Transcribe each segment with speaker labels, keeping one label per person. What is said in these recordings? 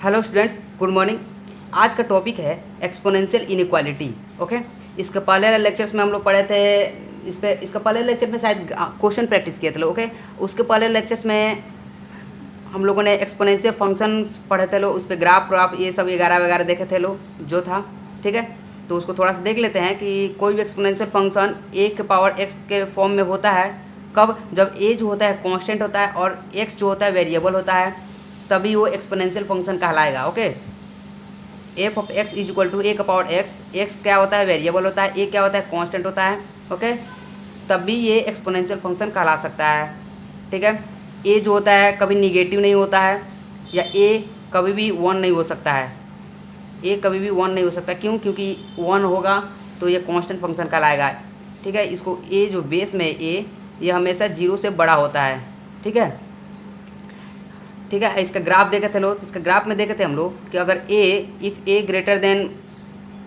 Speaker 1: Hello students, good morning. आज का topic है एक्सपोनेंशियल इनइक्वालिटी। ओके, इसके पहले लेक्चर्स में हम लोग पढ़े थे इसका पहले लेक्चर में शायद क्वेश्चन प्रैक्टिस किए थे लोग। ओके, उसके पहले लेक्चर्स में हम लोगों ने एक्सपोनेंशियल फंक्शंस पढ़े थे लोग, उस पर ग्राफ ये सब 11 वगैरह देखे थे लोग जो था। ठीक है, तो उसको थोड़ा सा देख लेते हैं कि कोई भी एक्सपोनेंशियल फंक्शन a के पावर x के फॉर्म में होता है कब, जब a जो होता है कांस्टेंट होता है और x जो होता है वेरिएबल होता है, तभी वो एक्सपोनेंशियल फंक्शन कहलाएगा। Okay, f of x is equal to A का पावर एक्स क्या होता है, वेरिएबल होता है, ए क्या होता है, कांस्टेंट होता है। ओके, तभी ये एक्सपोनेंशियल फंक्शन कहला सकता है। ठीक है, ए जो होता है कभी निगेटिव नहीं होता है, या ए कभी भी 1 नहीं हो सकता है। ए कभी भी 1 नहीं हो सकता, क्यों? क्योंकि 1 होगा तो ये कांस्टेंट फंक्शन कहलाएगा। ठीक है, इसको ए जो बेस में ए, ये हमेशा 0 से बड़ा होता है। ठीक है, ठीक है। इसका ग्राफ देखे थे लोग, इसका ग्राफ में देखे थे हम लोग कि अगर इफ़ ए ग्रेटर देन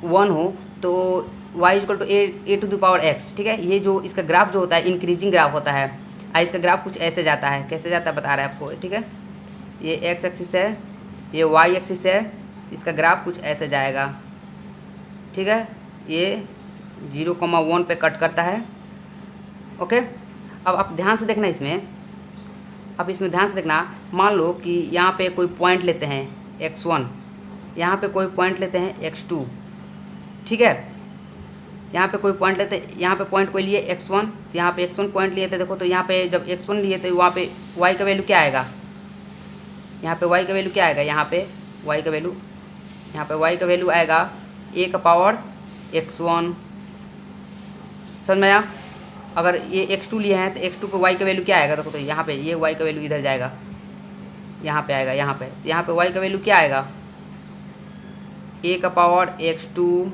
Speaker 1: 1 हो तो y equal to a to the power x। ठीक है, ये जो इसका ग्राफ जो होता है इंक्रीजिंग ग्राफ होता है। इसका ग्राफ कुछ ऐसे जाता है, कैसे जाता है बता रहा है आपको। ठीक है, ये x एक्सिस है, ये y एक्सिस है, इसका ग्राफ कुछ ऐसे जाएगा। ठीक है, ये 0,1 पे कट करता है। ओके, अब आप ध्यान से देखना इसमें ध्यान से देखना। मान लो कि यहाँ पे कोई पॉइंट लेते हैं x1, यहाँ पे कोई पॉइंट लेते हैं x2। ठीक है, यहाँ पे कोई पॉइंट लेते हैं, यहाँ पे पॉइंट कोई लिए x1, यहाँ पे x1 पॉइंट लिए थे। देखो तो यहाँ पे जब x1 लिए थे वहाँ पे y का वैल्यू क्या आएगा, यहाँ पे y का वैल्यू क्या आएगा, यहाँ पे y का वैल्यू आएगा a का पावर x1। समझ में आया? अगर ये x2 लिए हैं तो x2 पे y का वैल्यू क्या आएगा, देखो तो यहाँ पे ये y का वैल्यू इधर जाएगा, यहाँ पे आएगा, यहाँ पे y का वैल्यू क्या आएगा, a का पावर x2।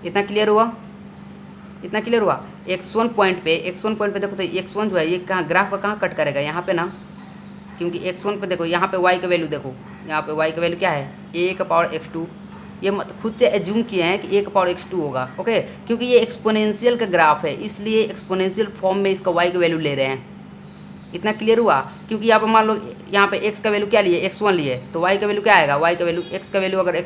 Speaker 1: इतना क्लियर हुआ? x1 पॉइंट पे देखो तो x1 जो है ये कहाँ ग्राफ का कहाँ कट करेगा, यहाँ पे ना, क्योंकि x1 पे देखो यहाँ पे y का वैल्यू देखो, यहाँ पे y का वैल्यू क्या है, a का पावर x2। ये मत खुद से एज्यूम किए हैं कि a का पावर x2 होगा। ओके, क्योंकि ये एक्सपोनेंशियल का ग्राफ है, इसलिए एक्सपोनेंशियल फॉर्म में इसका y का वैल्यू ले रहे हैं। इतना क्लियर हुआ? क्योंकि यहाँ पे मान लो यहाँ पे x का वैल्यू क्या लिए, x1 लिए, तो y का वैल्यू क्या आएगा, y का वैल्यू x का वैल्यू अगर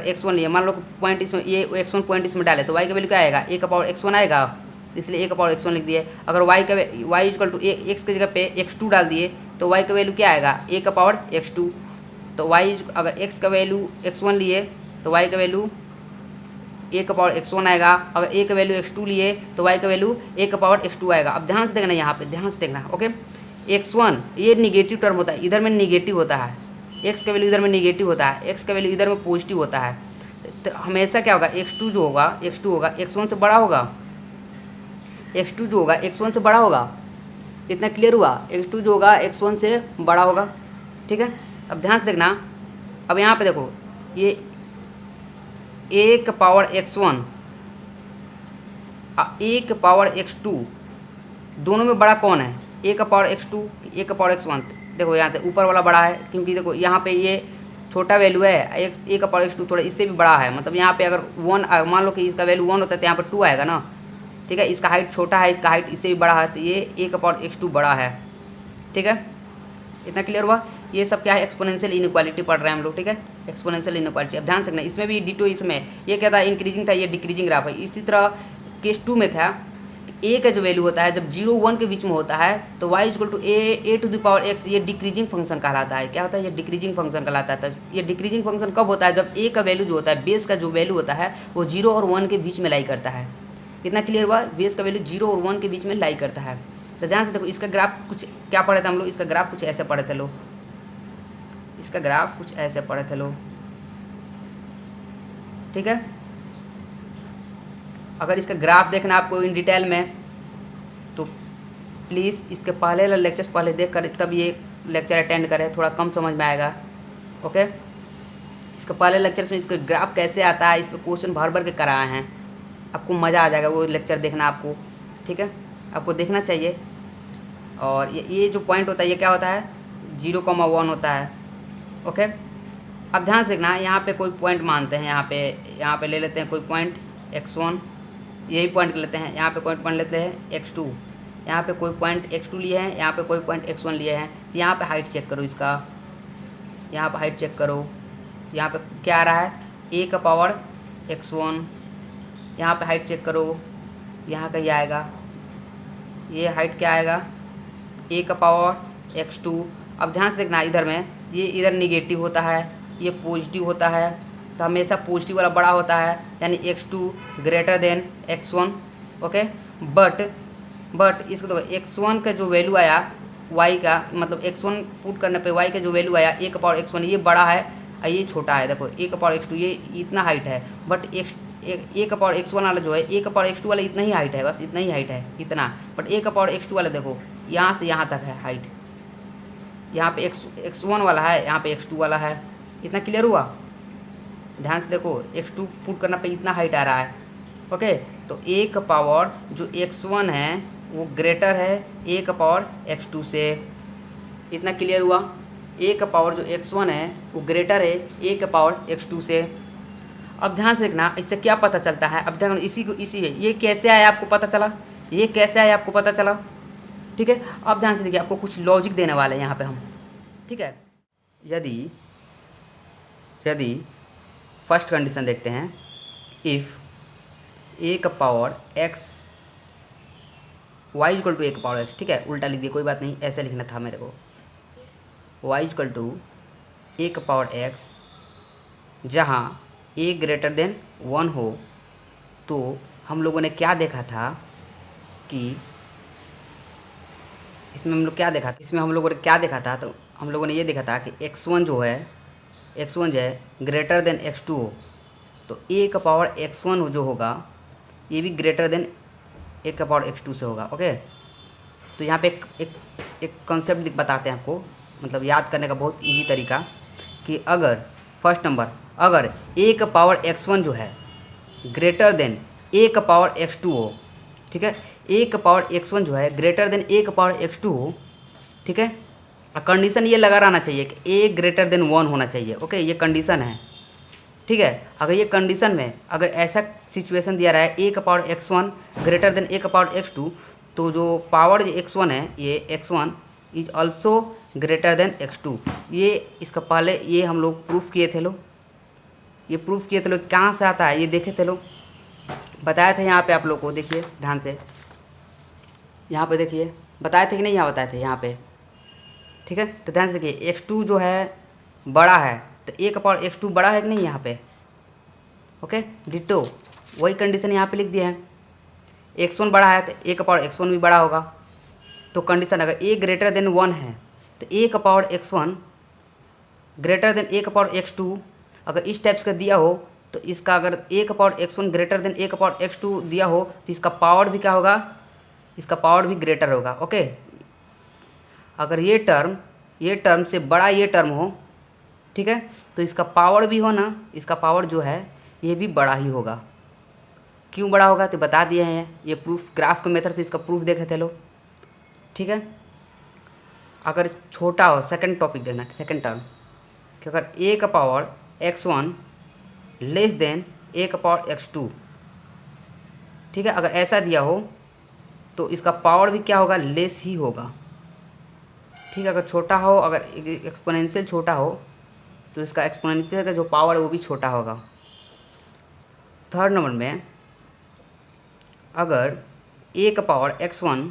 Speaker 1: x1 लिए, मान लो पॉइंट इसमें ये x1 पॉइंट इसमें डाले तो y का वैल्यू क्या आएगा, a का पावर x1 आएगा, इसलिए a का पावर x1 लिख दिए। अगर y इक्वल टू x की जगह पे x2 डाल दिए तो y का वैल्यू क्या आएगा, a का पावर x2। तो y अगर x का वैल्यू x1 लिए तो y का वैल्यू a का पावर x1 आएगा, अगर a का वैल्यू x2 लिए तो y का वैल्यू a का पावर x2 आएगा। अब ध्यान से देखना, यहाँ पे ध्यान से देखना। ओके, x1 ये निगेटिव टर्म होता है, इधर में निगेटिव होता है, x का वैल्यू इधर में निगेटिव होता है, x का वैल्यू इधर में पॉजिटिव होता है। तो हमेशा क्या होगा, x2 होगा x1 से बड़ा होगा, x2 जो होगा x1 से बड़ा होगा। इतना क्लियर हुआ? x2 जो होगा x1 से बड़ा होगा। ठीक है, अब ध्यान से देखना। अब यहाँ पे देखो ये a का पावर x1 a का पावर x2, दोनों में बड़ा कौन है, a का पावर x2, a का पावर x1। देखो यहाँ से ऊपर वाला बड़ा है, क्योंकि देखो यहाँ पे ये छोटा वैल्यू है, a का पावर x2 थोड़ा इससे भी बड़ा है। मतलब यहाँ पे अगर 1 मान लो कि इसका वैल्यू 1 होता है तो यहाँ पर 2 आएगा ना। ठीक है, इसका हाइट छोटा है, इसका हाइट इससे भी बड़ा है, तो ये a का पावर x2 बड़ा है। ठीक है, इतना क्लियर हुआ? ये सब क्या है, एक्सपोनेंशियल इनइक्वालिटी पढ़ रहे हैं हम लोग। ठीक है, एक्सपोनेंशियल इनइक्वालिटी। अब ध्यान रखना, इसमें भी डिटो, इसमें ये क्या था, इंक्रीजिंग था, ये डिक्रीजिंग ग्राफ है। इसी तरह केस 2 में था, a का जो वैल्यू होता है जब 0-1 के बीच में होता है तो y equal to a to the power x, ये डिक्रीजिंग फंक्शन कहलाता है। क्या होता है, ये डिक्रीजिंग फंक्शन कहलाता है। ये डिक्रीजिंग फंक्शन कब होता है, जब a का वैल्यू जो होता है, बेस का जो वैल्यू होता है वो 0 और 1 के बीच में लाई करता है। कितना क्लियर हुआ? बेस का वैल्यू 0 और 1 के बीच में लाई करता है। तो ध्यान से देखो, इसका ग्राफ कुछ क्या पढ़े थे हम लोग, इसका ग्राफ कुछ ऐसे पढ़े थे लोग, ठीक है, अगर इसका ग्राफ देखना आपको इन डिटेल में तो प्लीज़ इसके पहले वाला लेक्चर्स पहले देख कर तब ये लेक्चर अटेंड करें, थोड़ा कम समझ में आएगा। ओके, इसके पहले लेक्चर्स में इसका ग्राफ कैसे आता है, इस पर क्वेश्चन भर के कराए हैं, आपको मज़ा आ जाएगा वो लेक्चर देखना आपको। ठीक है, आपको देखना चाहिए। और ये जो पॉइंट होता है ये क्या होता है, 0,1 होता है। ओके, अब ध्यान से देखना, यहाँ पे कोई पॉइंट मानते हैं, यहाँ पे ले लेते हैं कोई पॉइंट x1, यही पॉइंट लेते हैं, यहाँ पे कोई पॉइंट लेते हैं x2, यहाँ पे कोई पॉइंट x2 लिए हैं, यहाँ पे कोई पॉइंट x1 लिए हैं। यहाँ पे हाइट चेक करो इसका, यहाँ पर हाइट चेक करो, यहाँ पे क्या आ रहा है ए का पावर x1। यहाँ पे हाइट चेक करो, यहाँ का ये आएगा, ये हाइट क्या आएगा ए का पावर x2। अब ध्यान से देखना इधर में, ये इधर निगेटिव होता है, ये पॉजिटिव होता है, तो हमेशा पॉजिटिव वाला बड़ा होता है, यानी x2 greater then x1। Okay, but इसको देखो x1 का जो वैल्यू आया y का, मतलब x1 पुट करने पे y का जो वैल्यू आया ए का पावर x1, ये बड़ा है और ये छोटा है। देखो ए का पावर x2 ये इतना हाइट है, बट ए का पावर x1 वाला जो है, ए का पावर x2 वाला इतना ही हाइट है, बस इतना ही हाइट है, इतना। बट ए का पावर x2 वाला देखो यहाँ से यहाँ तक है हाइट, यहाँ पे x1 वाला है, यहाँ पे x2 वाला है। इतना क्लियर हुआ? ध्यान से देखो, x2 पुट करना पे इतना हाइट आ रहा है। ओके, तो ए का पावर जो x1 है वो ग्रेटर है ए का पावर x2 से। इतना क्लियर हुआ? ए का पावर जो x1 है वो ग्रेटर है ए का पावर x2 से। अब ध्यान से देखना, इससे क्या पता चलता है। अब ध्यान, इसी है, ये कैसे आया आपको पता चला, ये कैसे आया आपको पता चला। ठीक है, अब ध्यान से देखिए, आपको कुछ लॉजिक देने वाले हैं यहाँ पे हम। ठीक है, यदि फर्स्ट कंडीशन देखते हैं, इफ़ ए का power x y equal to A का पावर x। ठीक है, उल्टा लिख दिया, कोई बात नहीं, ऐसे लिखना था मेरे को, y इक्वल टू ए का पावर x, जहाँ a ग्रेटर देन 1 हो। तो हम लोगों ने क्या देखा था कि इसमें हम लोगों ने क्या देखा था, तो हम लोगों ने ये देखा था कि x1 जो है ग्रेटर देन x2 हो, तो a का पावर x1 जो होगा ये भी ग्रेटर देन a का पावर x2 से होगा। ओके, तो यहाँ पे एक कॉन्सेप्ट बताते हैं आपको, मतलब याद करने का बहुत इजी तरीका, कि अगर फर्स्ट नंबर, अगर a का पावर x1 जो है ग्रेटर देन a का पावर x2 हो, ठीक है, a का पावर x1 जो है ग्रेटर देन a का पावर x2 हो, ठीक है, कंडीशन ये लगा रहना चाहिए कि a ग्रेटर देन 1 होना चाहिए। ओके, ये कंडीशन है। ठीक है, अगर ये कंडीशन में अगर ऐसा सिचुएशन दिया रहा है a का power x1 greater then a का पावर x2, तो जो पावर x1 है, ये x1 is also greater than x2। ये इसका पहले ये हम लोग प्रूफ किए थे, ये प्रूफ किए थे लोग। कहाँ से आता है ये देखे थे लोग, बताए थे यहाँ पे आप लोग को। देखिए ध्यान से, यहाँ पे देखिए, बताए थे कि नहीं, यहाँ बताए थे यहाँ पे। ठीक है, तो ध्यान से देखिए, x2 जो है बड़ा है, तो a का पावर x2 बड़ा है कि नहीं यहाँ पे। ओके, डिटो वही कंडीशन यहाँ पे लिख दिया है। x1 बड़ा है तो a का पावर x1 भी बड़ा होगा। तो कंडीशन अगर a ग्रेटर देन 1 है तो a का power x1 greater then a का पावर x2, अगर इस टाइप्स का दिया हो तो इसका अगर a का power x1 greater then a का पावर x2 दिया हो तो इसका पावर भी क्या होगा, इसका पावर भी ग्रेटर होगा। ओके, अगर ये टर्म से बड़ा ये टर्म हो, ठीक है, तो इसका पावर भी हो ना, इसका पावर जो है ये भी बड़ा ही होगा। क्यों बड़ा होगा तो बता दिए हैं, ये प्रूफ ग्राफ के मेथड से इसका प्रूफ देखे थे लोग। ठीक है, अगर छोटा हो, सेकंड टॉपिक देखना, सेकंड टर्म, कि अगर a का power x1 less than a का पावर x2, ठीक है, अगर ऐसा दिया हो तो इसका पावर भी क्या होगा, लेस ही होगा। ठीक है, अगर छोटा हो, अगर एक्सपोनेंशियल छोटा हो तो इसका एक्सपोनेंशियल का जो पावर है वो भी छोटा होगा। थर्ड नंबर में, अगर a का पावर x1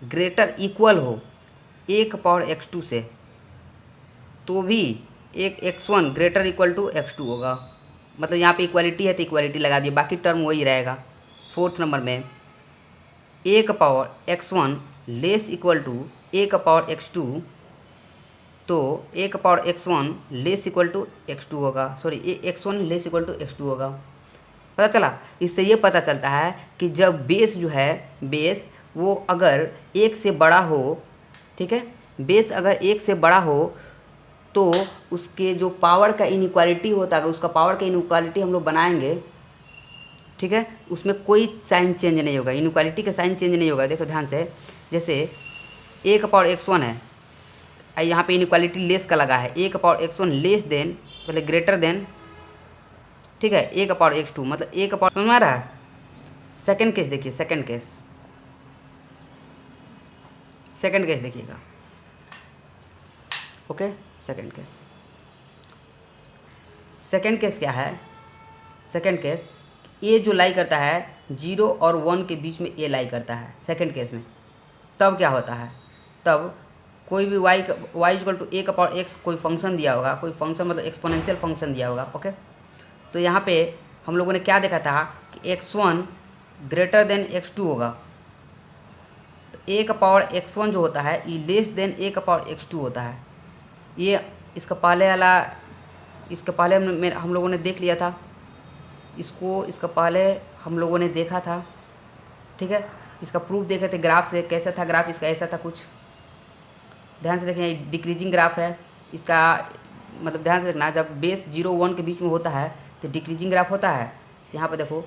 Speaker 1: ग्रेटर इक्वल हो a का पावर x2 से, तो भी एक x1 greater equal to x2 होगा। मतलब यहाँ पे इक्वालिटी है तो इक्वालिटी लगा दिए, बाकी टर्म वही रहेगा। फोर्थ नंबर में, a का power x1 less equal to a का पावर x2, तो a का power x1 less equal to x2 होगा, sorry x1 less equal to x2 होगा। पता चला? इससे ये पता चलता है कि जब बेस जो है, बेस वो अगर एक से बड़ा हो, ठीक है, बेस अगर एक से बड़ा हो तो उसके जो पावर का इनइक्वालिटी होता है, उसका पावर का इनइक्वालिटी हम लोग बनाएंगे, ठीक है, उसमें कोई साइन चेंज नहीं होगा, इनइक्वालिटी का साइन चेंज नहीं होगा। देखो ध्यान से, जैसे a का पावर x1 है, यहाँ पे इनइक्वालिटी लेस का लगा है, a का पावर x1 लेस देन, पहले ग्रेटर देन, ठीक है, a का पावर x2, मतलब a का पावर, समझ में आ रहा है। सेकंड केस देखिए, सेकंड केस देखिएगा। Okay, second case, second case क्या है, सेकेंड केस ए जो लाई करता है 0 और 1 के बीच में ए लाई करता है सेकेंड केस में, तब क्या होता है, तब कोई भी y इक्वल टू ए का पावर x कोई फंक्शन दिया होगा, कोई फंक्शन मतलब एक्सपोनेंशियल फंक्शन दिया होगा। ओके, तो यहाँ पे हम लोगों ने क्या देखा था कि x1 ग्रेटर देन x2 होगा, तो a का पावर x1 जो होता है ये लेस देन a का पावर x2 होता है। ये इसका पहले हम लोगों ने देख लिया था इसको, इसका पहले हम लोगों ने देखा था, ठीक है। इसका प्रूफ देखे थे ग्राफ से, कैसा था ग्राफ इसका, ऐसा था कुछ, ध्यान से देखें, डिक्रीजिंग ग्राफ है इसका, मतलब ध्यान से देखना, जब बेस 0 1 के बीच में होता है तो डिक्रीजिंग ग्राफ होता है। तो यहाँ पर देखो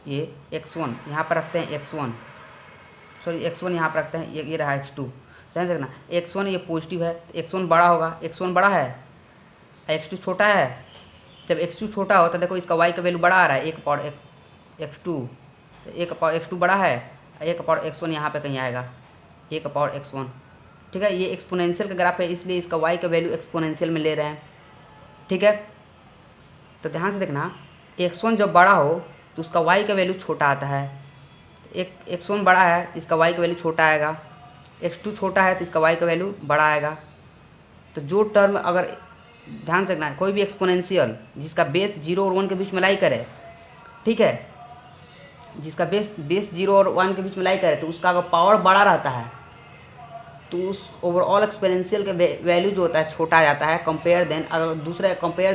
Speaker 1: ये x1 यहाँ पर रखते हैं, x1 यहाँ पर रखते हैं, ये रहा x2, ध्यान से देखना x1 ये पॉजिटिव है तो x1 बड़ा होगा, x1 बड़ा है, x2 छोटा है। जब x2 छोटा हो तो देखो इसका y का वैल्यू बड़ा आ रहा है, 1 पावर x2, तो 1 पावर x2 बड़ा है, 1 पावर x1 यहाँ पे कहीं आएगा, 1 पावर x1, ठीक है। ये एक्सपोनेंशियल का ग्राफ है इसलिए इसका y का वैल्यू एक्सपोनेंशियल में ले रहे हैं, ठीक है। तो ध्यान से देखना x1 जब बड़ा हो तो उसका y का वैल्यू छोटा आता है, x1 बड़ा है तो इसका y का वैल्यू छोटा आएगा, x2 छोटा है तो इसका y का वैल्यू बड़ा आएगा। तो जो टर्म अगर ध्यान से देखना कोई भी एक्सपोनेंशियल जिसका बेस 0 और 1 के बीच में लाई करे, ठीक है, जिसका बेस 0 और 1 के बीच में लाई करे तो उसका अगर पावर बड़ा रहता है तो उस ओवरऑल एक्सपोनेंशियल का वैल्यू जो होता है छोटा आ जाता है, कंपेयर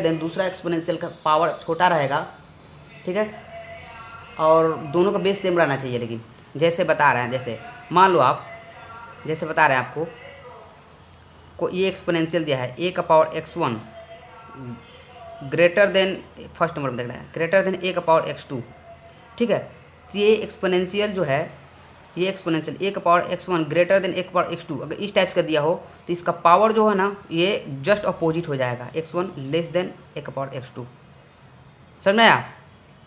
Speaker 1: देन दूसरा एक्सपोनेंशियल का पावर छोटा रहेगा, ठीक है। और दोनों का बेस सेम रहना चाहिए, लेकिन जैसे बता रहे हैं, जैसे मान लो आप, जैसे बता रहे हैं आपको को ये एक्सपोनेंशियल दिया है a का power x1 greater then, first number में देखना है, ग्रेटर देन a का पावर x2, ठीक है। तो ये एक्सपोनेंशियल जो है, ये एक्सपोनेंशियल a का power x1 greater then a का पावर x2 अगर इस टाइप्स का दिया हो तो इसका पावर जो है ना ये जस्ट अपोजिट हो जाएगा, x1 लेस देन a का पावर x2, समझ में आया।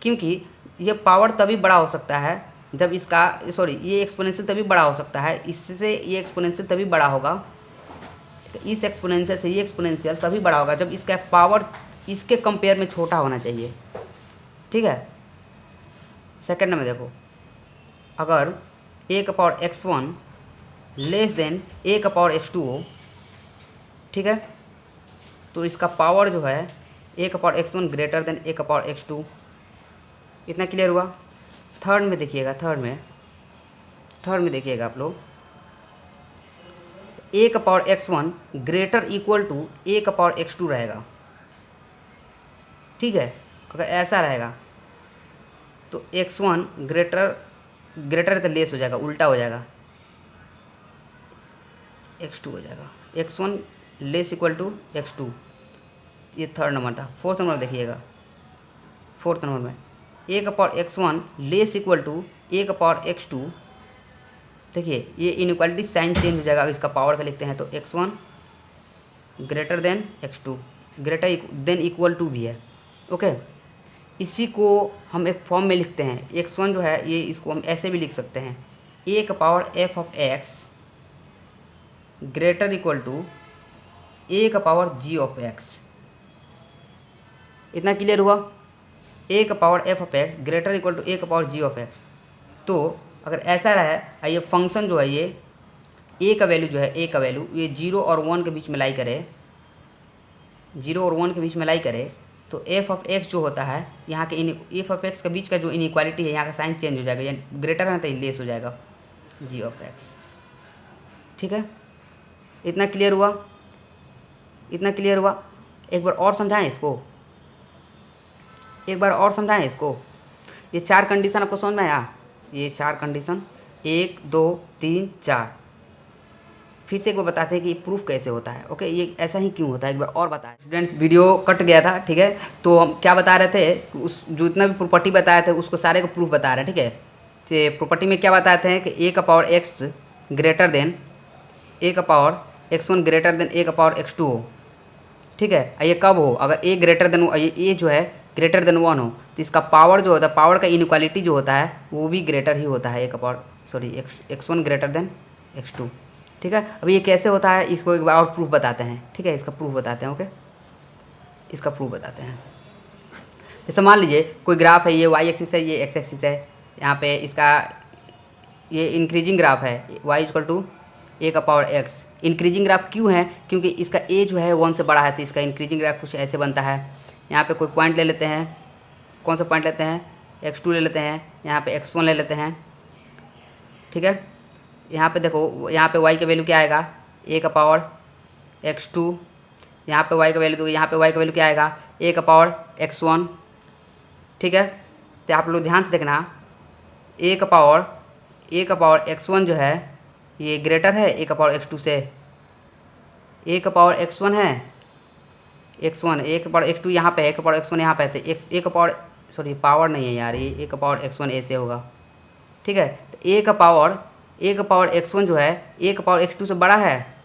Speaker 1: क्योंकि ये पावर तभी बड़ा हो सकता है जब इसका, ये एक्सपोनेंशियल तभी बड़ा हो सकता है, इससे ये एक्सपोनेंशियल तभी बड़ा होगा, इस एक्सपोनेंशियल से ये एक्सपोनेंशियल तभी बड़ा होगा जब इसका पावर इसके कंपेयर में छोटा होना चाहिए, ठीक है। सेकंड में देखो, अगर a का power x1 less than a का पावर x2 हो, ठीक है, तो इसका पावर जो है a का power x1 greater then a का पावर x2, इतना क्लियर हुआ। थर्ड में देखिएगा, थर्ड में देखिएगा आप लोग, a का power x1 greater equal to a का पावर x2 रहेगा, ठीक है। अगर ऐसा रहेगा तो x1 ग्रेटर तो लेस हो जाएगा, उल्टा हो जाएगा, x2 हो जाएगा, x1 less equal to x2, ये थर्ड नंबर था। फोर्थ नंबर देखिएगा, फोर्थ नंबर में a का power x1 less equal to a का पावर x2, देखिए ये इनइक्वालिटी साइन चेंज हो जाएगा, इसका पावर का लिखते हैं तो x1 greater than x2, greater than equal to भी है, ओके। इसी को हम एक फॉर्म में लिखते हैं, x1 जो है ये, इसको हम ऐसे भी लिख सकते हैं, a का power f of x greater equal to a का पावर g ऑफ x, इतना क्लियर हुआ। a का power f of x greater equal to a का पावर g ऑफ x। तो अगर ऐसा रहा, ये फंक्शन जो है, ये a का वैल्यू जो है, a का वैल्यू ये 0 और 1 के बीच में लाई करे, 0 और 1 के बीच में लाई करे, तो f ऑफ x जो होता है यहाँ के f ऑफ x के बीच का जो इनइक्वालिटी है यहाँ का साइन चेंज हो जाएगा, यानी ग्रेटर है तो लेस हो जाएगा, g ऑफ x, ठीक है। इतना क्लियर हुआ, इतना क्लियर हुआ। एक बार और समझाएं इसको, एक बार और समझाएं इसको। ये 4 कंडीशन आपको समझ में आया, ये 4 कंडीशन, 1 2 3 4। फिर से एक बार बताते हैं कि प्रूफ कैसे होता है, ओके, ये ऐसा ही क्यों होता है, एक बार और बताएं। स्टूडेंट्स वीडियो कट गया था, ठीक है, तो हम क्या बता रहे थे, उस जो इतना भी प्रॉपर्टी बताए थे उसको सारे को प्रूफ बता रहे हैं, ठीक है। तो प्रॉपर्टी में क्या बताते हैं कि a का power x greater than a का power x1 greater then a का पावर x2 हो, ठीक है। ये कब हो, अगर a ग्रेटर देन, ये जो है ग्रेटर देन 1 हो तो इसका पावर जो होता है, पावर का इनइक्वालिटी जो होता है वो भी ग्रेटर ही होता है, a का power x1 greater than x2, ठीक है। अभी ये कैसे होता है इसको एक बार और प्रूफ बताते हैं, ठीक है, इसका प्रूफ बताते हैं, ओके। इसका प्रूफ बताते हैं। जैसे मान लीजिए कोई ग्राफ है, ये वाई एक्सिस है, ये एक्स एक्सिस है, यहाँ पे इसका ये इंक्रीजिंग ग्राफ है, y इक्वल टू ए का पावर एक्स। इंक्रीजिंग ग्राफ क्यों है? क्योंकि इसका ए जो है 1 से बड़ा है, तो इसका इंक्रीजिंग ग्राफ कुछ ऐसे बनता है। यहाँ पे कोई पॉइंट ले लेते हैं, कौन सा पॉइंट लेते हैं? x2 ले लेते हैं, यहाँ पे x1 ले लेते हैं, ठीक है। यहाँ पे देखो, यहाँ पे y का वैल्यू क्या आएगा? a का पावर x2। यहाँ पे y का वैल्यू, तो यहाँ पे y का वैल्यू क्या आएगा? a का पावर x1, ठीक है। तो आप लोग ध्यान से देखना, a का पावर x1 जो है ये ग्रेटर है a का पावर x2 से। a का पावर x1 है, x1, a का पावर x2 यहाँ पे है, a का पावर x1 यहाँ पे है, तो a का पावर, सॉरी पावर नहीं है यार, ये a का पावर x1 ऐसे होगा, ठीक है। तो a का पावर x1 जो है a का पावर x2 से बड़ा है।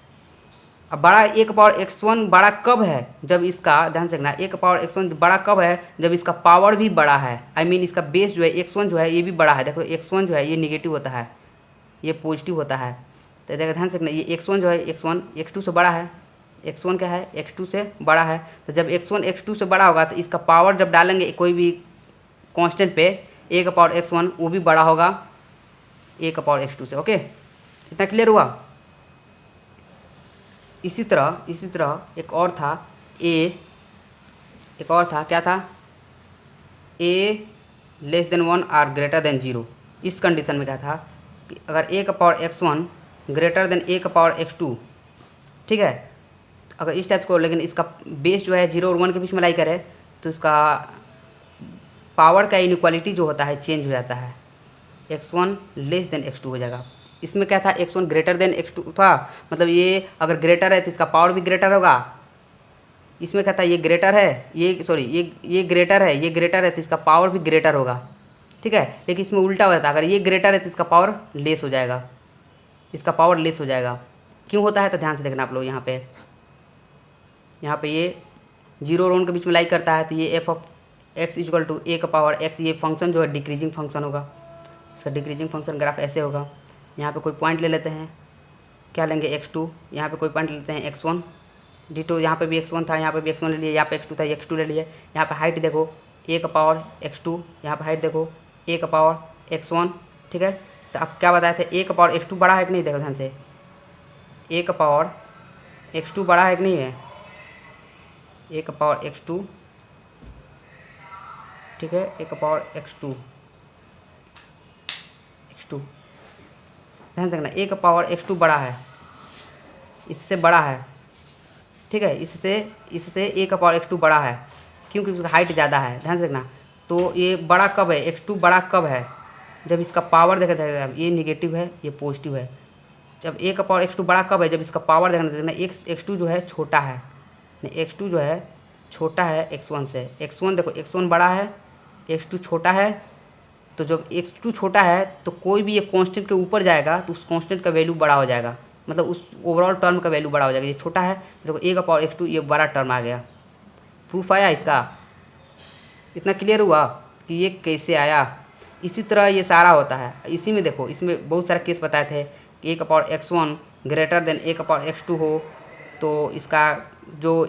Speaker 1: अब बड़ा a का पावर x1 बड़ा कब है? जब इसका, ध्यान से देखना, a का पावर x1 बड़ा कब है? जब इसका पावर भी बड़ा है। आई मीन इसका बेस जो है x1 जो है ये भी बड़ा है। देखो x1 जो है ये निगेटिव होता है, ये पॉजिटिव होता है। तो देखो ध्यान से देखना, ये x1 जो है x1 x2 से बड़ा है। x1 क्या है? x2 से बड़ा है। तो जब x1 x2 से बड़ा होगा तो इसका पावर जब डालेंगे कोई भी कांस्टेंट पे, a का पावर x1 वो भी बड़ा होगा a का पावर x2 से। ओके, इतना क्लियर हुआ? इसी तरह एक और था क्या था? a less than 1 or greater than 0। इस कंडीशन में क्या था कि अगर a का power x1 greater then a का पावर x2, ठीक है, अगर इस टाइप को, लेकिन इसका बेस जो है 0 और 1 के बीच में लाई करे तो इसका पावर का इनइक्वालिटी जो होता है चेंज हो जाता है, x1 लेस देन x2 हो जाएगा। इसमें क्या था? x1 ग्रेटर देन x2 था, मतलब ये अगर ग्रेटर है तो इसका पावर भी ग्रेटर होगा। इसमें क्या था? ये ग्रेटर है, ये सॉरी ये ग्रेटर है, ये ग्रेटर है तो इसका पावर भी ग्रेटर होगा, ठीक है। लेकिन इसमें उल्टा होता है, अगर ये ग्रेटर है तो इसका पावर लेस हो जाएगा, इसका पावर लेस हो जाएगा। क्यों होता है? तो ध्यान से देखना आप लोग, यहाँ पे ये 0 और 1 के बीच में लाई करता है, तो ये f of x equal to a का पावर x, ये फंक्शन जो है डिक्रीजिंग फंक्शन होगा। इसका डिक्रीजिंग फंक्शन ग्राफ ऐसे होगा। यहाँ पे कोई पॉइंट ले लेते हैं, क्या लेंगे? x2। यहाँ पे कोई पॉइंट ले लेते हैं x1, डिटो यहाँ पे भी x1 था, यहाँ पे भी x1 ले लिए, यहाँ पे x2 था, x2 ले लिए। यहाँ पे हाइट देखो a का पावर x2, यहाँ पे हाइट देखो a का पावर x1, ठीक है। तो अब क्या बताए थे? a का पावर x2 बड़ा है कि नहीं? देखो ध्यान से, a का पावर x2 बड़ा है कि नहीं है? a का पावर x2, ठीक है, a का पावर x2 ध्यान से देखना, a का पावर x2 बड़ा है, इससे बड़ा है, ठीक है, इससे a का पावर x2 बड़ा है, क्योंकि उसका हाइट ज़्यादा है। ध्यान से देखना, तो ये बड़ा कब है? x2 बड़ा कब है? जब इसका पावर देखा, ये निगेटिव है, ये पॉजिटिव है। जब a का पावर x2 बड़ा कब है? जब इसका पावर देखना x2 जो है छोटा है, x2 जो है छोटा है x1 से। x1 देखो, x1 बड़ा है, x2 छोटा है, तो जब x2 छोटा है तो कोई भी एक कांस्टेंट के ऊपर जाएगा तो उस कांस्टेंट का वैल्यू बड़ा हो जाएगा, मतलब उस ओवरऑल टर्म का वैल्यू बड़ा हो जाएगा। ये छोटा है, देखो a का पावर x2, ये बड़ा टर्म आ गया। प्रूफ आया इसका? इतना क्लियर हुआ कि ये कैसे आया? इसी तरह ये सारा होता है। इसी में देखो, इसमें बहुत सारे केस बताए थे कि a का power x1 greater then a का पावर x2 हो, तो इसका जो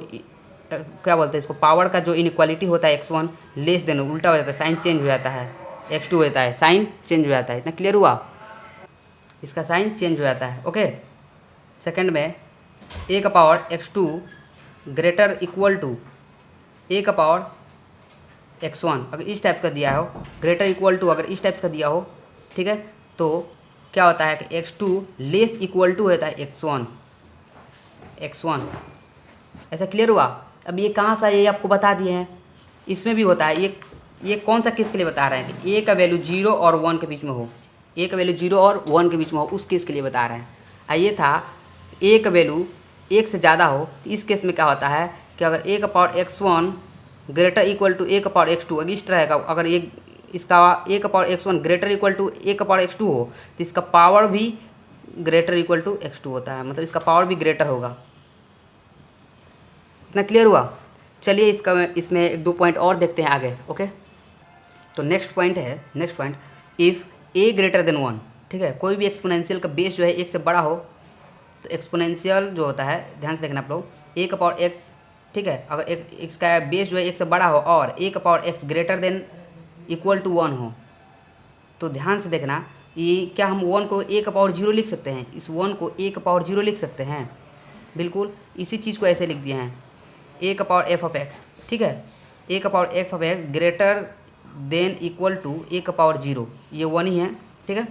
Speaker 1: क्या बोलते हैं इसको, पावर का जो इनइक्वालिटी होता है x1 लेस देन, उल्टा हो जाता है, साइन चेंज हो जाता है, x2 होता है, साइन चेंज हो जाता है। इतना क्लियर हुआ? इसका साइन चेंज हो जाता है। ओके, सेकंड में a का power x2 greater equal to a का पावर x1, अगर इस टाइप का दिया हो, ग्रेटर इक्वल टू अगर इस टाइप का दिया हो, ठीक है, तो क्या होता है कि x2 लेस इक्वल टू होता है x1। ऐसा क्लियर हुआ? अब ये कहाँ सा, ये आपको बता दिए हैं। इसमें भी होता है, ये कौन सा केस के लिए बता रहे हैं कि a का वैल्यू 0 और 1 के बीच में हो, a का वैल्यू 0 और 1 के बीच में हो, उस केस के लिए बता रहे हैं। ये था a का वैल्यू 1 से ज़्यादा हो, तो इस केस में क्या होता है कि अगर a का power x1 greater equal to a का पावर x2, अगर इस तरह का, अगर इसका a का power x1 greater equal to a का पावर x2 हो, तो इसका पावर भी ग्रेटर इक्वल टू x2 होता है, मतलब इसका पावर भी ग्रेटर होगा। इतना क्लियर हुआ? चलिए इसमें एक दो पॉइंट और देखते हैं आगे। ओके, तो next point, if a greater than 1, ठीक है, कोई भी एक्सपोनेंशियल का बेस जो है 1 से बड़ा हो, तो एक्सपोनेंशियल जो होता है, ध्यान से देखना आप लोग, a का पावर x ठीक है, अगर एक्स का बेस जो है एक से बड़ा हो और ए का power x greater than equal to 1 हो, तो ध्यान से देखना, ये क्या हम 1 को ए का पावर 0 लिख सकते हैं? इस 1 को ए का पावर 0 लिख सकते हैं, बिल्कुल इसी चीज़ को ऐसे लिख दिए हैं, ए का पावर एफ ऑफ एक्स, ठीक है, ए का power f of x greater than equal to A का पावर 0, ये 1 ही है, ठीक है।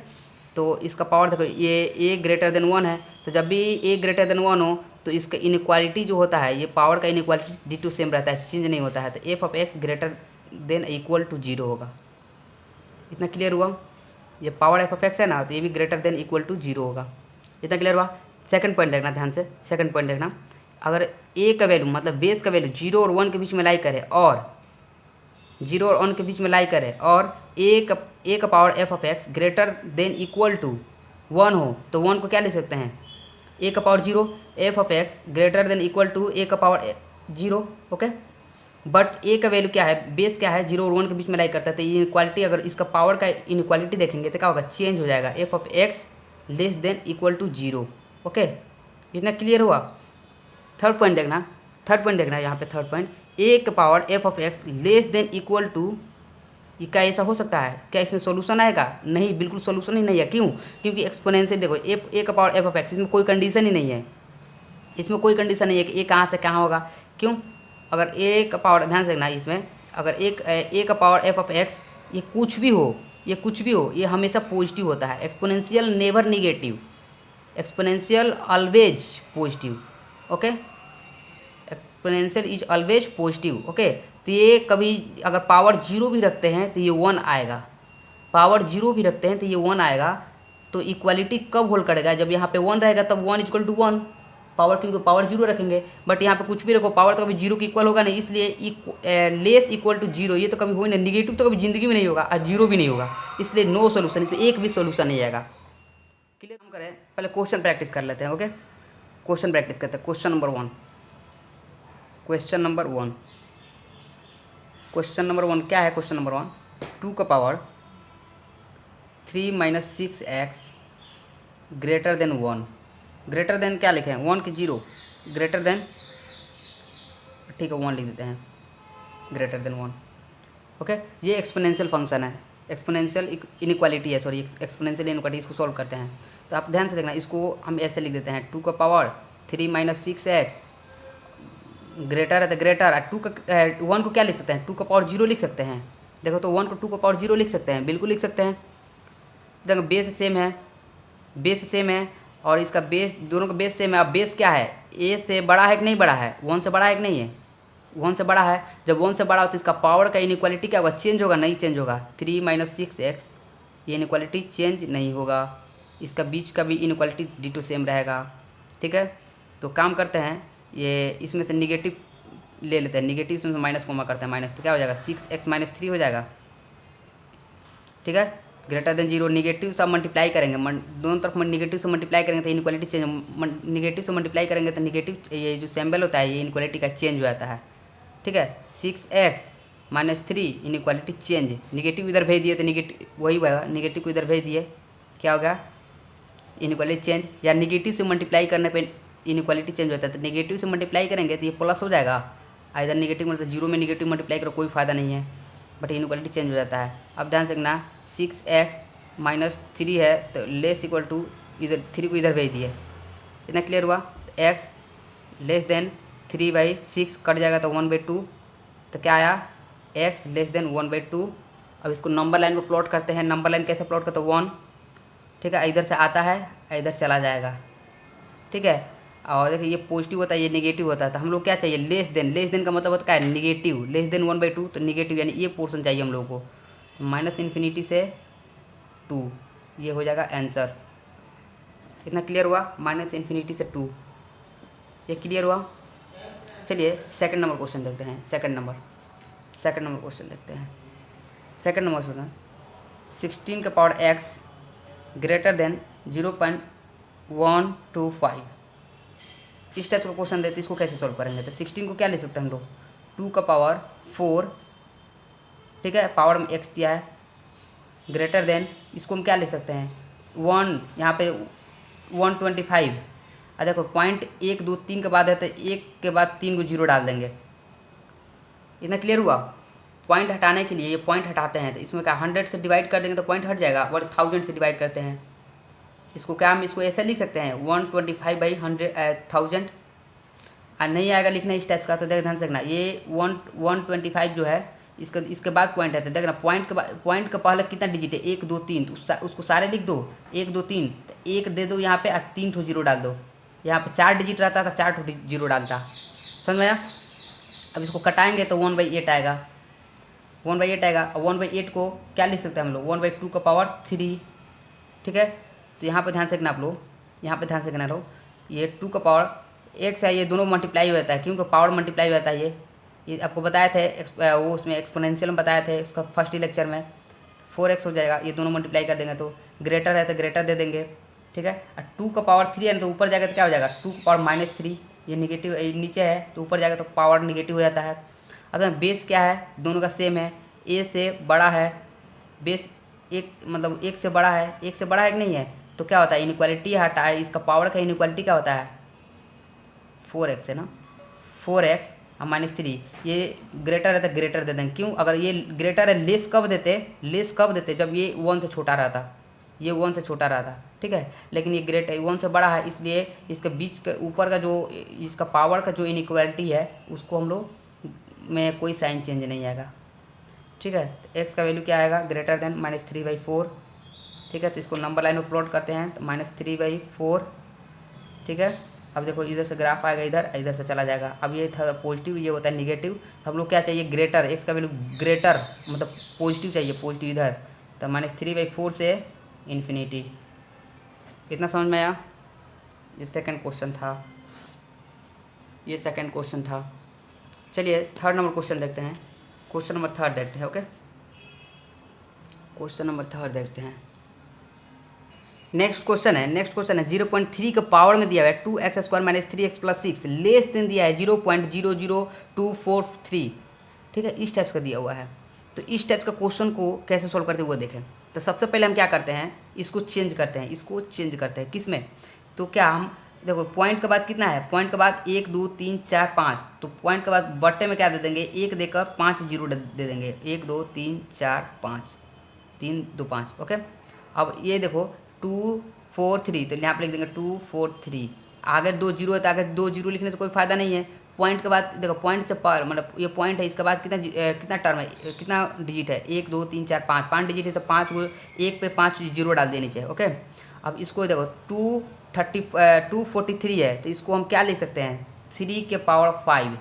Speaker 1: तो इसका पावर देखो, ये ए ग्रेटर देन 1 है, तो जब भी ए ग्रेटर देन 1 हो तो इसका इनइक्वालिटी जो होता है, ये पावर का इनइक्वालिटी डी टू सेम रहता है, चेंज नहीं होता है, तो f of x greater than equal to 0 होगा। इतना क्लियर हुआ? ये पावर एफ ऑफ एक्स है ना, तो ये भी ग्रेटर देन इक्वल टू 0 होगा। इतना क्लियर हुआ? सेकंड पॉइंट देखना ध्यान से, सेकंड पॉइंट देखना, अगर ए का वैल्यू मतलब बेस का वैल्यू 0 और 1 के बीच में लाई करे, और 0 और 1 के बीच में लाई करे, और ए का power f of x greater than equal to 1 हो, तो 1 को क्या लिख सकते हैं? ए का power 0, f of x greater than equal to A का पावर 0, ओके। बट ए का वैल्यू क्या है, बेस क्या है, 0 और 1 के बीच में लाई करता है, तो ये इनक्वालिटी, अगर इसका पावर का इनक्वालिटी देखेंगे तो क्या होगा, चेंज हो जाएगा, f of x less than equal to 0, okay. इतना क्लियर हुआ? थर्ड पॉइंट देखना यहाँ पे थर्ड पॉइंट, ए का power f of x less than equal to, ये क्या ऐसा हो सकता है? क्या इसमें सॉल्यूशन आएगा? नहीं, बिल्कुल सॉल्यूशन ही नहीं है। क्यों? क्योंकि एक्सपोनेंशियल देखो, ए का पावर एफ ऑफ एक्स, इसमें कोई कंडीशन ही नहीं है, इसमें कोई कंडीशन नहीं है कि ए कहाँ से कहाँ होगा। क्यों? अगर ए का पावर, ध्यान से देखना इसमें, अगर ए का पावर एफ ऑफ एक्स, ये कुछ भी हो, ये हमेशा पॉजिटिव होता है। Exponential never negative, exponential always positive, okay. Exponential is always positive, okay. तो ये कभी अगर पावर 0 भी रखते हैं तो ये 1 आएगा, पावर 0 भी रखते हैं तो ये 1 आएगा। तो इक्वालिटी कब होल्ड करेगा? जब यहाँ पे 1 रहेगा तब 1 इक्वल टू 1, पावर, क्योंकि पावर 0 रखेंगे, बट यहाँ पे कुछ भी रखो, पावर तो कभी 0 के इक्वल होगा नहीं, इसलिए लेस इक्वल टू 0 ये तो कभी हो नहीं, निगेटिव तो कभी जिंदगी में नहीं होगा और 0 भी नहीं होगा, इसलिए नो सोल्यूशन, इसमें एक भी सोल्यूशन नहीं आएगा। क्लियर? हम करें, पहले क्वेश्चन प्रैक्टिस कर लेते हैं, ओके। क्वेश्चन प्रैक्टिस करते हैं। क्वेश्चन नंबर 1, क्वेश्चन नंबर 1 क्या है? क्वेश्चन नंबर 1, 2 का power 3 minus 6x greater than 1, greater than क्या लिखे हैं? 1 के 0, ग्रेटर देन, ठीक है 1 लिख देते हैं, ग्रेटर देन 1, ओके। ये एक्सपोनेंशियल फंक्शन है, एक्सपोनेंशियल इनइक्वालिटी है, सॉरी एक्सपोनेंशियल इनइक्वालिटी, इसको सॉल्व करते हैं। तो आप ध्यान से देखना, इसको हम ऐसे लिख देते हैं, 2 का पावर 3 माइनस 6x ग्रेटर है तो ग्रेटर, 1 को क्या लिख सकते हैं? 2 का पावर 0 लिख सकते हैं। देखो तो 1 को 2 का पावर 0 लिख सकते हैं, बिल्कुल लिख सकते हैं। देखो बेस सेम है और इसका बेस, दोनों का बेस सेम है। अब बेस क्या है? ए से बड़ा है कि नहीं बड़ा है? 1 से बड़ा है कि नहीं है? 1 से बड़ा है। जब 1 से बड़ा हो तो इसका पावर का इनइक्वालिटी क्या होगा? चेंज होगा? नहीं चेंज होगा। 3 माइनस 6x, ये इनइक्वालिटी चेंज नहीं होगा, इसका बीच का भी इनइक्वालिटी डी टू सेम रहेगा, ठीक है। तो काम करते हैं, ये इसमें से निगेटिव ले लेते हैं, निगेटिव इसमें से माइनस कोमा करते हैं, माइनस, तो क्या हो जाएगा? 6x माइनस 3 हो जाएगा, ठीक है। ग्रेटर देन 0, निगेटिव से मल्टीप्लाई करेंगे, दोनों तरफ निगेटिव से मल्टीप्लाई करेंगे तो इनइक्वालिटी चेंज, निगेटिव से मल्टीप्लाई करेंगे तो निगेटिव, ये जो सिंबल होता है ये इनइक्वालिटी का चेंज हो जाता है, ठीक है। 6x minus 3 inequality change, negative इधर भेज दिए तो निगेटिव वही होगा, निगेटिव को इधर भेज दिए, क्या हो गया? Inequality change. या निगेटिव से मल्टीप्लाई करने पे इनइक्वालिटी चेंज होता है, तो नेगेटिव से मल्टीप्लाई करेंगे तो ये प्लस हो जाएगा, इधर निगेटिव मतलब 0 में निगेटिव मल्टीप्लाई करो कोई फ़ायदा नहीं है, बट इनइक्वालिटी चेंज हो जाता है। अब ध्यान से देखना, 6x माइनस 3 है तो लेस इक्वल टू, इधर 3 को इधर भेज दिए, इतना क्लियर हुआ। x लेस देन 3/6 कट जाएगा तो 1/2, तो क्या आया? x less than 1/2। अब इसको नंबर लाइन में प्लॉट करते हैं, नंबर लाइन कैसे प्लॉट करते हैं? 1, ठीक है, इधर से आता है इधर चला जाएगा, ठीक है। और देखिए ये पॉजिटिव होता है, ये नेगेटिव होता है, तो हम लोग क्या चाहिए? लेस देन का मतलब होता है निगेटिव, लेस देन 1/2, तो निगेटिव यानी ये पोर्शन चाहिए हम लोग को, तो माइनस इन्फिनिटी से 2, ये हो जाएगा आंसर। इतना क्लियर हुआ? माइनस इन्फिनिटी से 2, ये क्लियर हुआ। चलिए सेकंड नंबर क्वेश्चन देखते हैं, सेकंड नंबर क्वेश्चन देखते हैं। सेकंड नंबर क्वेश्चन, 16 का पावर x ग्रेटर देन 0.125, इस टाइप का क्वेश्चन देते, इसको कैसे सॉल्व करेंगे? तो 16 को क्या ले सकते हैं हम लोग? 2 का पावर 4, ठीक है, पावर में x दिया है, ग्रेटर देन, इसको हम क्या ले सकते हैं? 1, यहाँ पे 125, और देखो पॉइंट 1 2 3 के बाद है तो 1 के बाद 3 को जीरो डाल देंगे। इतना क्लियर हुआ। पॉइंट हटाने के लिए ये पॉइंट हटाते हैं तो इसमें क्या 100 से डिवाइड कर देंगे तो पॉइंट हट जाएगा, और 1000 से डिवाइड करते हैं इसको क्या हम इसको ऐसे लिख सकते हैं 125/1000। और नहीं आएगा लिखना इस टाइप का तो देख ध्यान से देखना, ये 125 जो है इसके बाद पॉइंट है तो देखना पॉइंट का पहले कितना डिजिट है 1 2 3, तो उसको सारे लिख दो 1 2 3, तो 1 दे दो यहाँ पे और 3 ठो जीरो डाल दो। यहाँ पे 4 डिजिट रहता था 4 ठो जीरो डालता, समझ में आया। अब इसको कटाएंगे तो 1/8 आएगा, 1/8 आएगा। और 1/8 को क्या लिख सकते हैं हम लोग 1/2 का पावर 3, ठीक है। तो यहाँ पे ध्यान से देखना आप लोग, यहाँ पे ध्यान से देखना लोग, ये 2 का पावर x है, ये दोनों मल्टीप्लाई हो जाता है क्योंकि पावर मल्टीप्लाई हो जाता है। ये आपको बताए थे वो उसमें एक्सपोनेंशियल में बताए थे उसका फर्स्ट ही लेक्चर में। 4x हो जाएगा, ये दोनों मल्टीप्लाई कर देंगे तो ग्रेटर है तो ग्रेटर दे देंगे, ठीक है। और 2 का पावर 3 है तो ऊपर जाएगा तो क्या हो जाएगा 2 का पावर -3, ये निगेटिव नीचे है तो ऊपर जाएगा तो पावर निगेटिव हो जाता है। अब बेस क्या है, दोनों का सेम है, a से बड़ा है, बेस एक मतलब 1 से बड़ा है, 1 से बड़ा है कि नहीं है, तो क्या होता है इनइक्वालिटी हटा है, इसका पावर का इनइक्वालिटी क्या होता है 4x है ना, 4x और -3, ये ग्रेटर है तो ग्रेटर दे देंगे। क्यों, अगर ये ग्रेटर है लेस कब देते जब ये 1 से छोटा रहता, ये 1 से छोटा रहता, ठीक है। लेकिन ये ग्रेटर 1 से बड़ा है इसलिए इसके बीच के ऊपर का जो इसका पावर का जो इनइक्वालिटी है उसको हम लोग में कोई साइन चेंज नहीं आएगा, ठीक है। तो x का वैल्यू क्या आएगा ग्रेटर देन -3/4, ठीक है। तो इसको नंबर लाइन में प्लॉट करते हैं तो -3/4, ठीक है। अब देखो इधर से ग्राफ आएगा, इधर से चला जाएगा। अब ये था पॉजिटिव, ये होता है निगेटिव, तो हम लोग क्या चाहिए ग्रेटर, x का वैल्यू ग्रेटर मतलब पॉजिटिव चाहिए, पॉजिटिव इधर, तो -3/4 से इन्फिनिटी। इतना समझ में आया। ये सेकंड क्वेश्चन था, ये सेकंड क्वेश्चन था। चलिए थर्ड नंबर क्वेश्चन देखते हैं, क्वेश्चन नंबर 3 देखते हैं, ओके। क्वेश्चन नंबर 3 देखते हैं। नेक्स्ट क्वेश्चन है 0.3 के पावर में दिया हुआ है 2x² - 3x + 6 लेस देन दिया है 0.00243, ठीक है। इस टाइप्स का दिया हुआ है, तो इस टाइप्स का क्वेश्चन को कैसे सॉल्व करते हैं वो देखें। तो सबसे पहले हम क्या करते हैं, इसको चेंज करते हैं, किस में, तो क्या हम देखो पॉइंट के बाद कितना है, पॉइंट के बाद 1 2 3 4 5, तो पॉइंट के बाद बट्टे में क्या दे देंगे 1 देकर 5 जीरो दे देंगे, 1 2 3 4 5, 3 2 5, ओके। अब ये देखो 2 4 3, तो यहाँ पे लिख देंगे 2 4 3, आगे 2 जीरो है तो आगे 2 जीरो लिखने से कोई फ़ायदा नहीं है। पॉइंट के बाद देखो पॉइंट से पावर मतलब ये पॉइंट है, इसके बाद कितना टर्म है, कितना डिजिट है 1 2 3 4 5, 5 डिजिट है तो 5 को 1 पे 5 जीरो डाल देनी चाहिए, ओके। अब इसको देखो 243 है तो इसको हम क्या लिख सकते हैं 3 के पावर 5,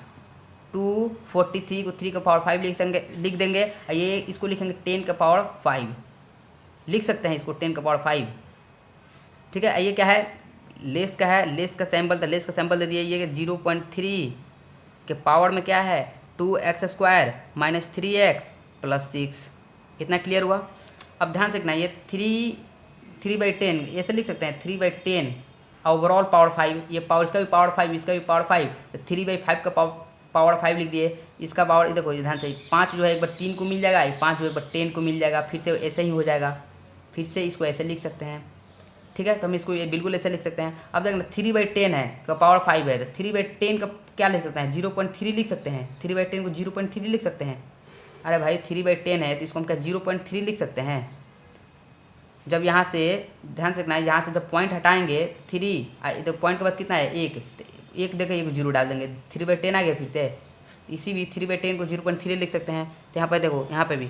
Speaker 1: 243 को 3 के पावर 5 लिख देंगे। ये इसको लिखेंगे 10 के पावर 5 लिख सकते हैं, इसको 10 के पावर 5, ठीक है। ये क्या है लेस का है, लेस का सैम्पल था, लेस का सैम्पल दे दिया। ये 0.3 के पावर में क्या है 2x² - 3x + 6, इतना क्लियर हुआ। अब ध्यान से देखना, ये 3/10 ऐसे लिख सकते हैं 3/10 ओवरऑल पावर 5, ये पावर इसका भी पावर 5 इसका भी पावर 5, तो 3/5 का पावर 5 लिख दिए। इसका पावर देखो ध्यान से 5 जो है एक बार 3 को मिल जाएगा, 5 जो है एक बार 10 को मिल जाएगा, फिर से ऐसे ही हो जाएगा, फिर से इसको ऐसे लिख सकते हैं, ठीक है। तो हम इसको बिल्कुल ऐसे लिख सकते हैं। अब देखना 3/10 है का पावर 5 है तो 3/10 का क्या लिख सकते हैं 0.3 लिख सकते हैं, 3/10 को 0.3 लिख सकते हैं। अरे भाई 3/10 है तो इसको हम क्या 0.3 लिख सकते हैं। जब यहाँ से ध्यान से रखना है, यहाँ से जब पॉइंट हटाएंगे 3 तो पॉइंट के बाद कितना है 1, तो 1 देकर 1 जीरो डाल देंगे, 3/10 आ गया फिर से। इसी भी 3/10 को 0.3 लिख सकते हैं। तो यहाँ पर देखो, यहाँ पे भी,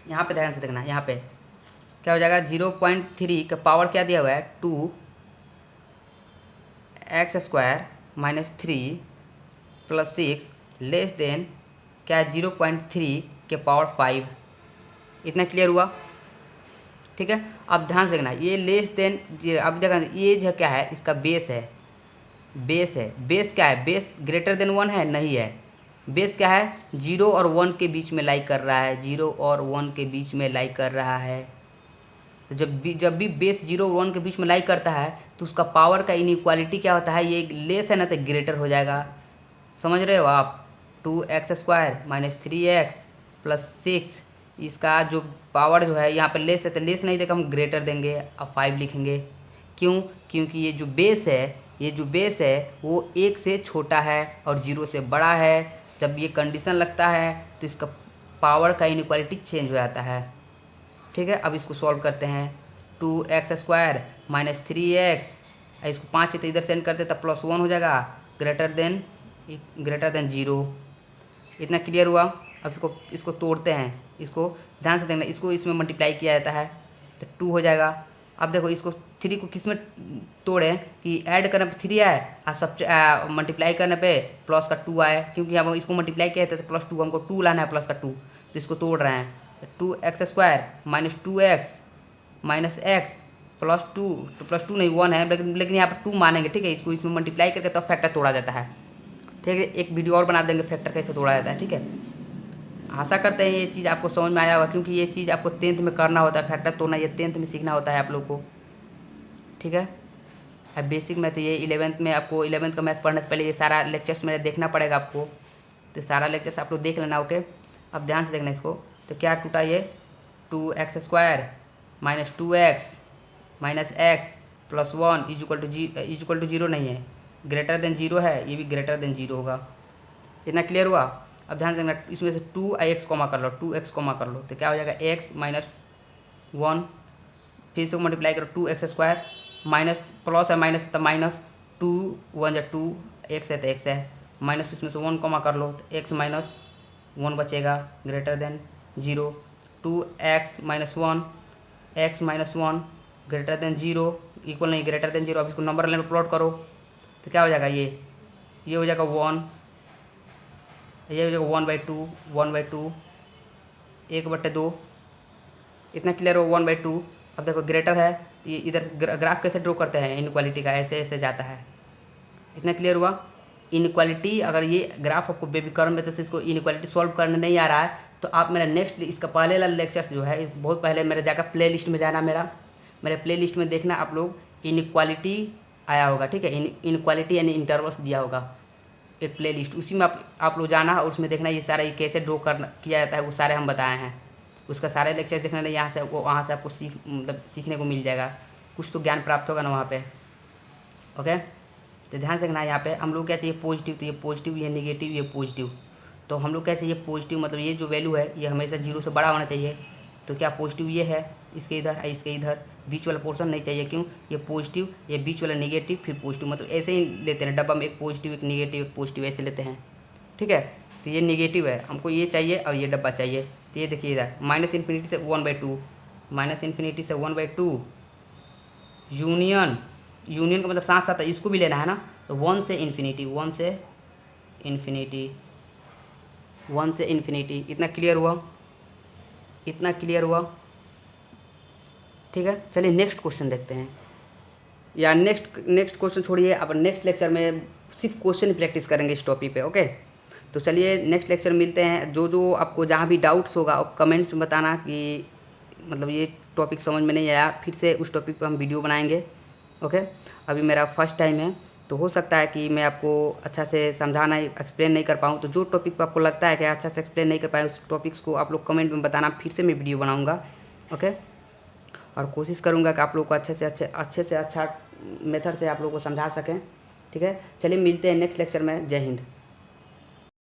Speaker 1: यहाँ पे ध्यान से देखना, यहाँ पे क्या हो जाएगा 0.3 का पावर क्या दिया हुआ है 2x² - 3 + 6 लेस देन क्या 0.3 के पावर 5, इतना क्लियर हुआ, ठीक है। अब ध्यान से देखना, ये लेस देन, अब देखना ये जो क्या है इसका बेस है, बेस क्या है, बेस ग्रेटर देन 1 है नहीं है, बेस क्या है 0 और 1 के बीच में लाई कर रहा है, 0 और 1 के बीच में लाई कर रहा है। तो जब भी बेस 0 और 1 के बीच में लाई करता है तो उसका पावर का इनइक्वालिटी क्या होता है, ये लेस है ना तो ग्रेटर हो जाएगा, समझ रहे हो आप। 2x² - 3x + 6 इसका जो पावर जो है यहाँ पर लेस है तो लेस नहीं देकर हम ग्रेटर देंगे, अब 5 लिखेंगे। क्यों, क्योंकि ये जो बेस है वो 1 से छोटा है और 0 से बड़ा है। जब ये कंडीशन लगता है तो इसका पावर का इनइक्वालिटी चेंज हो जाता है। ठीक है, अब इसको सॉल्व करते हैं। 2x² माइनस 3x, इसको 5 है तो इधर सेंड करते तब +1 हो जाएगा, ग्रेटर देन 0। इतना क्लियर हुआ। अब इसको तोड़ते हैं, इसको ध्यान से देखना, इसको इसमें मल्टीप्लाई किया जाता है तो 2 हो जाएगा। अब देखो इसको 3 को किस में तोड़ें कि ऐड करने पे 3 आए और सब मल्टीप्लाई करने पे प्लस का 2 आए, क्योंकि हम इसको मल्टीप्लाई किया था तो +2, हमको 2 लाना है प्लस का 2, तो इसको तोड़ रहे हैं। 2x² minus 2x minus x plus 2, तो +2 नहीं 1 है, लेकिन यहाँ पर 2 मानेंगे। ठीक है, इसको इसमें मल्टीप्लाई करके तो फैक्टर तोड़ा जाता है। ठीक है, एक वीडियो और बना देंगे फैक्टर कैसे तोड़ा जाता है। ठीक है, आशा करते हैं ये चीज़ आपको समझ में आया होगा, क्योंकि ये चीज़ आपको 10th में करना होता है, फैक्टर तोड़ना ये 10th में सीखना होता है आप लोग को। ठीक है, अब बेसिक मैथ ये 11th में, आपको 11th का मैथ पढ़ने से पहले ये सारा लेक्चर्स मेरा देखना पड़ेगा आपको, तो सारा लेक्चर्स आप लोग देख लेना। ओके, अब ध्यान से देखना इसको, तो क्या टूटा ये 2x² minus 2x minus x plus 1 is equal to 0 नहीं है, ग्रेटर देन 0 है, ये भी ग्रेटर देन 0 होगा। इतना क्लियर हुआ। अब ध्यान से देखना, इसमें से 2x कॉमा कर लो, 2x कॉमा कर लो, तो क्या हो जाएगा x माइनस 1, फिर से मल्टीप्लाई करो 2x² माइनस प्लस है माइनस तो माइनस 2 1 या 2, x है तो x है, माइनस इसमें से 1 कॉमा कर लो तो x माइनस 1 बचेगा, greater than 0। 2x minus 1 x minus 1 greater than 0, equal नहीं ग्रेटर देन 0। अब इसको नंबर लाइन में प्लॉट करो तो क्या हो जाएगा, ये हो जाएगा 1, ये हो जाएगा 1/2 1/2। इतना क्लियर हो, 1/2। अब देखो ग्रेटर है, ये इधर ग्राफ कैसे ड्रॉ करते हैं इनइक्वालिटी का, ऐसे ऐसे जाता है। इतना क्लियर हुआ। इनइक्वालिटी, अगर ये ग्राफ आपको बेबी कर्व में तो इसको इनइक्वालिटी सॉल्व करने नहीं आ रहा है तो आप मेरा नेक्स्ट, इसका पहले वाला लेक्चर्स जो है बहुत पहले मेरे जाकर प्ले लिस्ट में जाना, मेरे प्ले लिस्ट में देखना, आप लोग इनइक्वालिटी आया होगा। ठीक है, इनइक्वालिटी यानी इंटरवल्स दिया होगा एक प्ले लिस्ट, उसी में आप लोग जाना और उसमें देखना ये सारा ये कैसे ड्रॉ किया जाता है, वो सारे हम बताए हैं। उसका सारे लेक्चर देखना नहीं, यहाँ से वहाँ से आपको सीखने को मिल जाएगा, कुछ तो ज्ञान प्राप्त होगा ना वहाँ पे। ओके, तो ध्यान से देखना, यहाँ पे हम लोग क्या चाहिए पॉजिटिव, तो ये पॉजिटिव, ये नेगेटिव, ये पॉजिटिव। तो हम लोग क्या चाहिए पॉजिटिव, मतलब ये जो वैल्यू है ये हमेशा 0 से बड़ा होना चाहिए। तो क्या पॉजिटिव ये है, इसके इधर इसके इधर, बीच वाला पोर्शन नहीं चाहिए। क्यों, ये पॉजिटिव, ये बीच वाला नेगेटिव, फिर पॉजिटिव, मतलब ऐसे ही लेते हैं डब्बा में, एक पॉजिटिव एक नेगेटिव एक पॉजिटिव ऐसे लेते हैं। ठीक है, तो ये नेगेटिव है, हमको ये चाहिए और ये डब्बा चाहिए। तो ये देखिए इधर -∞ से 1/2, -∞ से 1/2 यूनियन का मतलब साथ साथ इसको भी लेना है ना, तो 1 से इन्फिनिटी, 1 से इन्फिनिटी। इतना क्लियर हुआ। ठीक है, चलिए नेक्स्ट क्वेश्चन देखते हैं, या नेक्स्ट क्वेश्चन छोड़िए, अब नेक्स्ट लेक्चर में सिर्फ क्वेश्चन प्रैक्टिस करेंगे इस टॉपिक पे। ओके, तो चलिए नेक्स्ट लेक्चर मिलते हैं। जो आपको जहाँ भी डाउट्स होगा आप कमेंट्स में बताना कि मतलब ये टॉपिक समझ में नहीं आया, फिर से उस टॉपिक पर हम वीडियो बनाएंगे। ओके, अभी मेरा फर्स्ट टाइम है तो हो सकता है कि मैं आपको अच्छा से समझाना एक्सप्लेन नहीं कर पाऊँ, तो जो टॉपिक पर आपको लगता है कि अच्छा से एक्सप्लेन नहीं कर पाए उस टॉपिक्स को आप लोग कमेंट में बताना, फिर से मैं वीडियो बनाऊँगा। ओके, और कोशिश करूँगा कि आप लोग को अच्छे से अच्छा मेथड से आप लोग को समझा सकें। ठीक है, चलिए मिलते हैं नेक्स्ट लेक्चर में। जय हिंद।